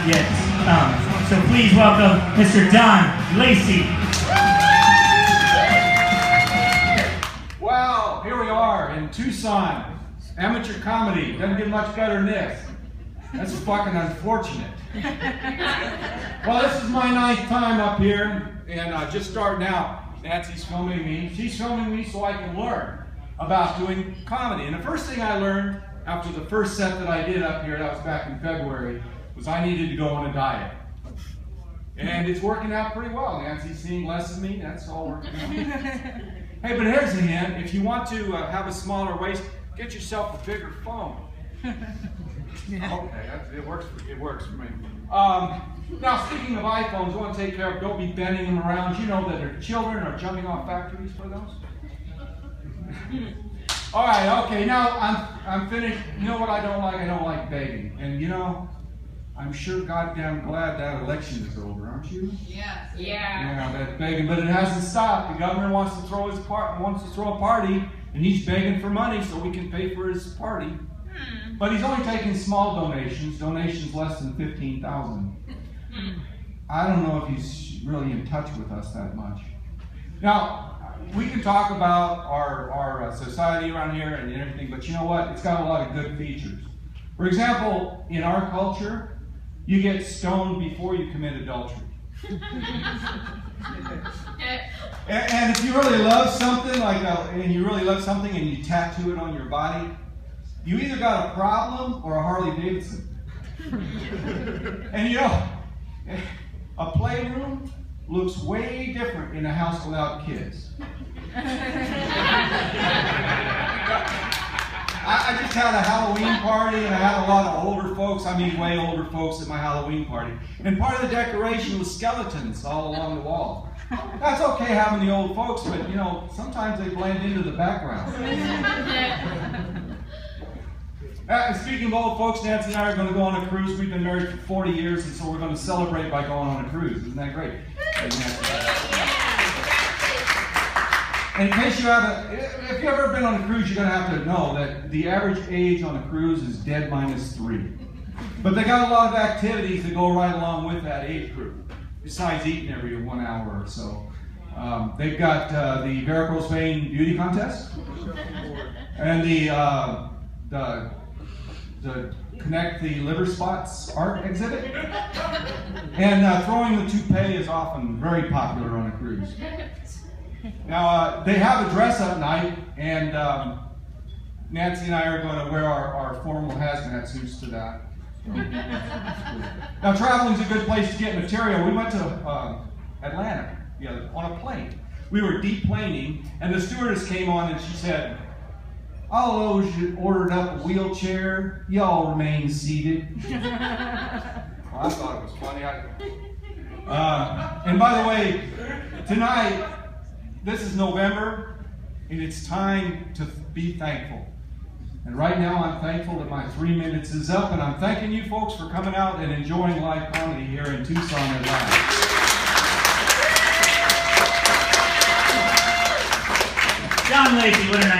not yet come. So please welcome Mr. Don Lacey. Wow, here we are in Tucson. Amateur comedy. Doesn't get much better than this. That's fucking unfortunate. Well, this is my 9th time up here, and just starting out. Nancy's filming me. She's filming me so I can learn about doing comedy. And the first thing I learned after the first set that I did up here, that was back in February, was I needed to go on a diet. And it's working out pretty well. Nancy's seeing less of me. That's all working out. Hey, but here's a hint. If you want to have a smaller waist, get yourself a bigger phone. Okay, it works for me. Now, speaking of iPhones, you want to take care of, don't be bending them around. You know that their children are jumping off factories for those? All right, okay, now I'm finished. You know what I don't like? I don't like begging. And you know, I'm sure goddamn glad that election is over, aren't you? Yes. Yeah, that's begging, but it hasn't stopped. The governor wants to throw a party, and he's begging for money so we can pay for his party. But he's only taking small donations less than $15,000. I don't know if he's really in touch with us that much. Now, we can talk about our society around here and everything, but you know what? It's got a lot of good features. For example, in our culture, you get stoned before you commit adultery. And if you really love something, and you tattoo it on your body, you either got a problem or a Harley Davidson. And you know, a playroom looks way different in a house without kids. I just had a Halloween party, and I had a lot of older folks, way older folks at my Halloween party. And part of the decoration was skeletons all along the wall. That's okay having the old folks, but you know, sometimes they blend into the background. Speaking of old folks, Nancy and I are going to go on a cruise. We've been married for 40 years, and so we're going to celebrate by going on a cruise. Isn't that great? And in case if you've ever been on a cruise, you're going to have to know that the average age on a cruise is dead -3. But they got a lot of activities that go right along with that age group, besides eating every 1 hour or so. They've got the varicose vein beauty contest, and the Connect the Liver Spots art exhibit. And throwing the toupee is often very popular on a cruise. Now, they have a dress-up night, and Nancy and I are going to wear our formal hazmat suits to that. Now, traveling's a good place to get material. We went to Atlanta on a plane. We were deplaning, and the stewardess came on and she said, "All those you ordered up a wheelchair, y'all remain seated." Well, I thought it was funny. And by the way, tonight, this is November, and it's time to be thankful. And right now, I'm thankful that my 3 minutes is up, and I'm thanking you folks for coming out and enjoying live comedy here in Tucson and Laff. Don Lacey, what a nice